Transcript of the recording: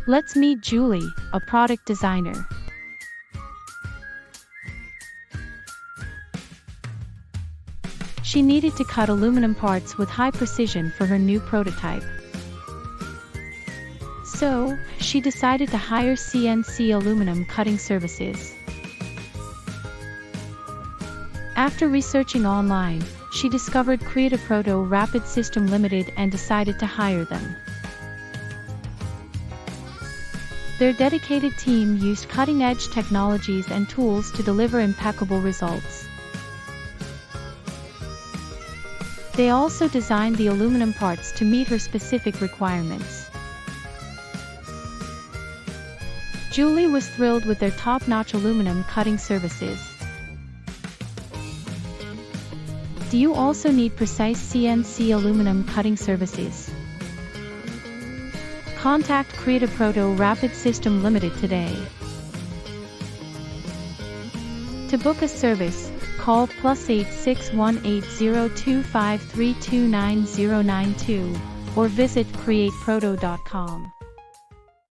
Let's meet Julie, a product designer. She needed to cut aluminum parts with high precision for her new prototype. So, she decided to hire CNC aluminum cutting services. After researching online, she discovered Createproto Rapid System Limited and decided to hire them. Their dedicated team used cutting-edge technologies and tools to deliver impeccable results. They also designed the aluminum parts to meet her specific requirements. Julie was thrilled with their top-notch aluminum cutting services. Do you also need precise CNC aluminum cutting services? Contact Createproto Rapid System Limited today. To book a service, call +86 18025329092 or visit createproto.com.